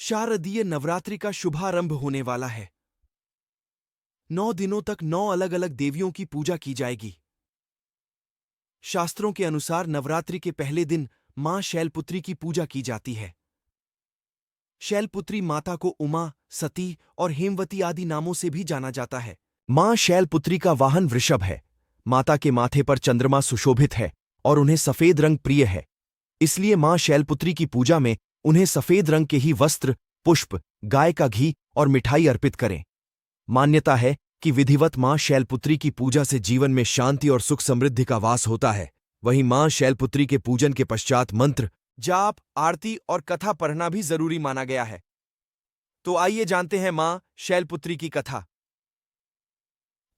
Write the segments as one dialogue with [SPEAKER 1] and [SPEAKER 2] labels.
[SPEAKER 1] शारदीय नवरात्रि का शुभारंभ होने वाला है। 9 दिनों तक 9 अलग अलग देवियों की पूजा की जाएगी। शास्त्रों के अनुसार नवरात्रि के पहले दिन मां शैलपुत्री की पूजा की जाती है। शैलपुत्री माता को उमा, सती और हेमवती आदि नामों से भी जाना जाता है। मां शैलपुत्री का वाहन वृषभ है। माता के माथे पर चंद्रमा सुशोभित है और उन्हें सफेद रंग प्रिय है। इसलिए मां शैलपुत्री की पूजा में उन्हें सफेद रंग के ही वस्त्र, पुष्प, गाय का घी और मिठाई अर्पित करें। मान्यता है कि विधिवत मां शैलपुत्री की पूजा से जीवन में शांति और सुख समृद्धि का वास होता है। वहीं मां शैलपुत्री के पूजन के पश्चात मंत्र, जाप, आरती और कथा पढ़ना भी जरूरी माना गया है। तो आइए जानते हैं मां शैलपुत्री की कथा।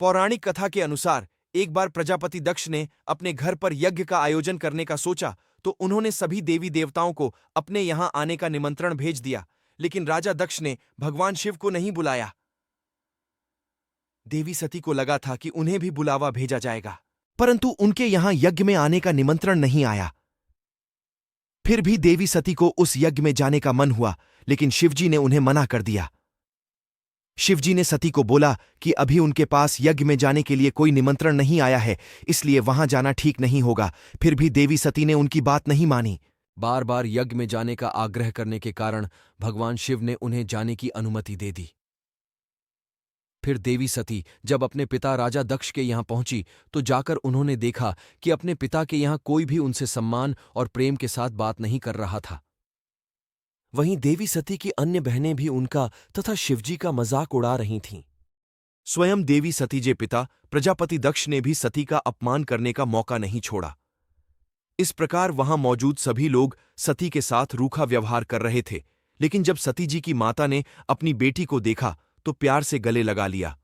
[SPEAKER 1] पौराणिक कथा के अनुसार एक बार प्रजापति दक्ष ने अपने घर पर यज्ञ का आयोजन करने का सोचा तो उन्होंने सभी देवी देवताओं को अपने यहां आने का निमंत्रण भेज दिया, लेकिन राजा दक्ष ने भगवान शिव को नहीं बुलाया। देवी सती को लगा था कि उन्हें भी बुलावा भेजा जाएगा, परंतु उनके यहां यज्ञ में आने का निमंत्रण नहीं आया। फिर भी देवी सती को उस यज्ञ में जाने का मन हुआ, लेकिन शिवजी ने उन्हें मना कर दिया। शिवजी ने सती को बोला कि अभी उनके पास यज्ञ में जाने के लिए कोई निमंत्रण नहीं आया है, इसलिए वहां जाना ठीक नहीं होगा। फिर भी देवी सती ने उनकी बात नहीं मानी।
[SPEAKER 2] बार बार यज्ञ में जाने का आग्रह करने के कारण भगवान शिव ने उन्हें जाने की अनुमति दे दी। फिर देवी सती जब अपने पिता राजा दक्ष के यहां पहुंची तो जाकर उन्होंने देखा कि अपने पिता के यहां कोई भी उनसे सम्मान और प्रेम के साथ बात नहीं कर रहा था। वहीं देवी सती की अन्य बहनें भी उनका तथा शिवजी का मजाक उड़ा रही थीं।
[SPEAKER 1] स्वयं देवी सती के पिता प्रजापति दक्ष ने भी सती का अपमान करने का मौका नहीं छोड़ा। इस प्रकार वहां मौजूद सभी लोग सती के साथ रूखा व्यवहार कर रहे थे, लेकिन जब सती जी की माता ने अपनी बेटी को देखा तो प्यार से गले लगा लिया।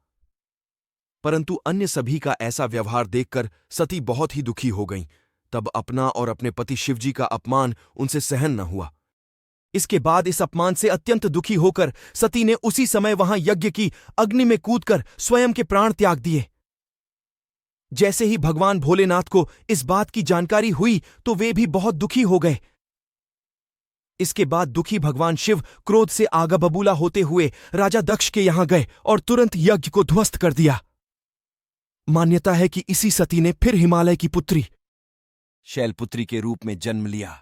[SPEAKER 1] परंतु अन्य सभी का ऐसा व्यवहार देखकर सती बहुत ही दुखी हो गईं। तब अपना और अपने पति शिवजी का अपमान उनसे सहन न हुआ। इसके बाद इस अपमान से अत्यंत दुखी होकर सती ने उसी समय वहां यज्ञ की अग्नि में कूदकर स्वयं के प्राण त्याग दिए। जैसे ही भगवान भोलेनाथ को इस बात की जानकारी हुई तो वे भी बहुत दुखी हो गए। इसके बाद दुखी भगवान शिव क्रोध से आगा बबूला होते हुए राजा दक्ष के यहां गए और तुरंत यज्ञ को ध्वस्त कर दिया। मान्यता है कि इसी सती ने फिर हिमालय की पुत्री शैलपुत्री के रूप में जन्म लिया।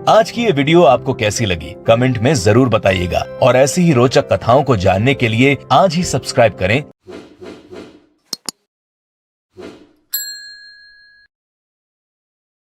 [SPEAKER 3] आज की ये वीडियो आपको कैसी लगी कमेंट में जरूर बताइएगा और ऐसी ही रोचक कथाओं को जानने के लिए आज ही सब्सक्राइब करें